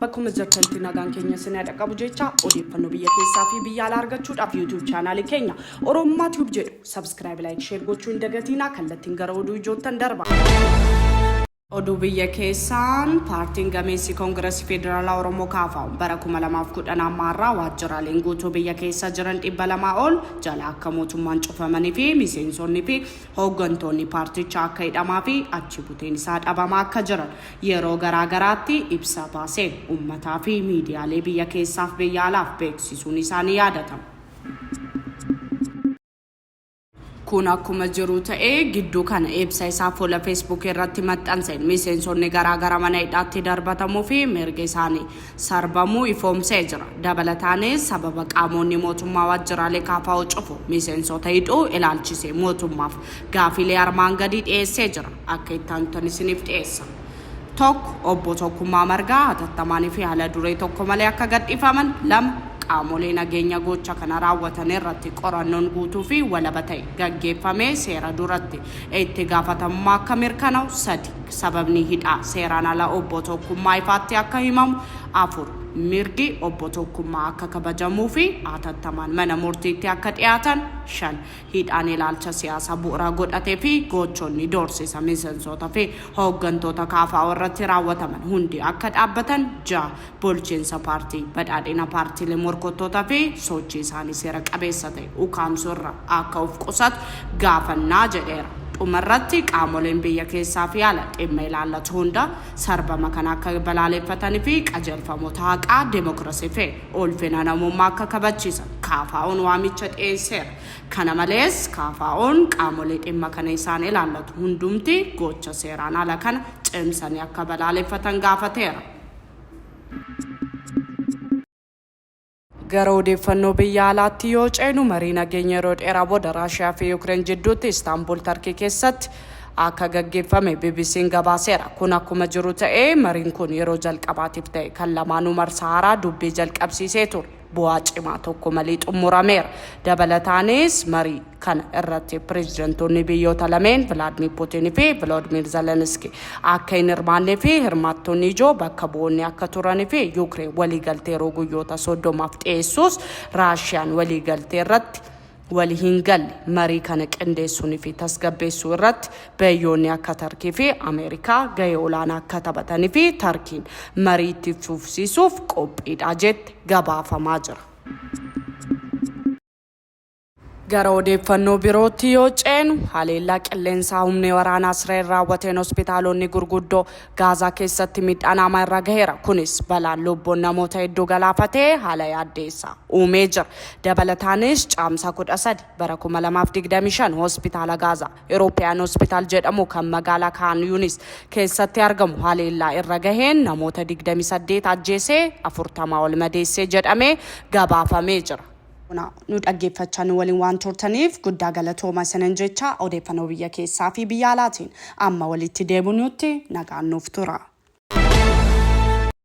bakkuma jirtanitti nagaan keenya sinaa dhaqqabu jecha odeeffannoo biyya keessaa fi biyya alaa argachuudhaaf YouTube channel keenya Oromummaa Tube jedhu subscribe like share gochuu hin dagatinaa kallattiin gara oduu ijoottan darba. Oduu biyya keessaan paartiin gameessi Koongireesii Federaalaa Oromoo KFO bara 2010 ammaarraa waajjiraaleen guutuu biyya keessa jiran 200 ol jala akka mootummaan cufamanii fi miseensonni fi hooggantoonni paartichaa akka hidhamaa fi achi buteen isaa dhabamaa akka jiran yeroo garaagaraatti ibsa baaseen uummataa fi miidiyaalee biyya keessaaf biyya alaaf beeksisuun isaanii yaadatama. Kun akkuma jiru ta'ee gidduu kana ibsa isaa fuula Facebook irratti maxxanseen miseensonni garaagara mana hidhaatti darbatamuu fi mirga isaanii sarbamuu ifoomsee jira. Dabalataanis sababa qaamonni mootummaa waajjiraalee KFO cufu miseensota hidhuu ilaalchisee mootummaaf gaafilee armaan gadii dhiyeessee jira. Akka itti aanutan isiniif dhiyeessa. Tokko obbo Tokkummaa Margaa hatattamaanii fi haala duree tokko malee akka gadhiifaman. Lama qaamolee nageenya gocha kana raawwatan irratti qorannoon guutuu fi walaba ta'e gaggeeffamee seera duratti itti gaafatamummaa akka mirkanaa'u. Sadi sababni hidhaa seeraan ala obbo Tokkummaa ifaatti akka himamu. Afur mirgi obbo Tokkummaa akka kabajamuu fi hatattamaan mana murtiitti akka dhiyaatan. Shan hidhaan ilaalcha siyaasa bu'uura godhatee fi gochonni doorsisa miseensota fi hooggantoota KFO irratti raawwataman hundi akka dhaabbatan. Jaha bulchiinsa paartii badhaadhina paartiilee morkattoota fi sochii isaanii seera qabeessa ta'e ukkaamsuu irraa akka of qusatu gaafannaa jedheera. Dhumarratti qaamoleen biyya keessaa fi ala dhimma ilaallatu hunda sarbama kana akka balaaleffatanii fi qajeelfamoota haqaa demokrasii fi ulfina namummaa akka kabachiisan KFO'n waamicha dhiyeesseera. Kana malees KFO'n qaamolee dhimma kana isaan ilaallatu hundumti gocha seeraan ala kana cimsanii akka balaaleffatan gaafateera. Gara odeeffannoo biyya alaatti yoo ceenu marii nageenya yeroo dheeraa booda Raashiyaa fi Yuukireen jidduutti Istaanbul Tarkii keessatti akka gaggeeffame BBC'n gabaaseera. Kun akkuma jiru ta'ee mariin kun yeroo jalqabaatiif ta'e kan lamaanuu marsaa haaraa dubbii jalqabsiisee ture. Bu'aa cimaa tokko malee xumurameera. Dabalataanis marii kana irratti pireezidantoonni biyyoota lameen Vladimir Putin fi Volodymyr Zelensky akka hin hirmaannee fi hirmaattonni ijoo bakka bu'oonni akka turanii fi Yuukireen waliigaltee yeroo guyyoota 30 dhiyeessuus Raashiyaan waliigaltee irratti walii hin galle marii kana qindeessuun fi tasgabbeessuu irratti biyyoonni akka Tarkii fi Ameerikaa gahee olaanaa akka taphatanii fi Tarkiin marii itti fufsiisuuf qophiidha jette gabaafamaa jira. Gara odeeffannoo birootti yoo ceenu haleellaa qilleensaa humni waraanaa Israa'el raawwateen hospitaalonni gurguddoo Gaazaa keessatti miidhaan hamaa irra gaheera. Kunis balaan lubbuun namoota hedduu galaafatee haala yaaddeessaa uumee jira. Dabalataanis caamsaa 13 bara 2025 hospitaala Gaazaa Eurooppiyaan hospitaal jedhamu kan magaalaa Khan Yunis keessatti argamu haleellaa irra gaheen namoota 28 ajjeesee 40 ol madeessee jedhamee gabaafamee jira. Nu dhaggeeffachaa nu waliin waan turtaniif guddaa galatooma isiniin jecha odeeffannoo biyya keessaa fi biyya alaatiin amma walitti deebinutti nagaan nuuf tura.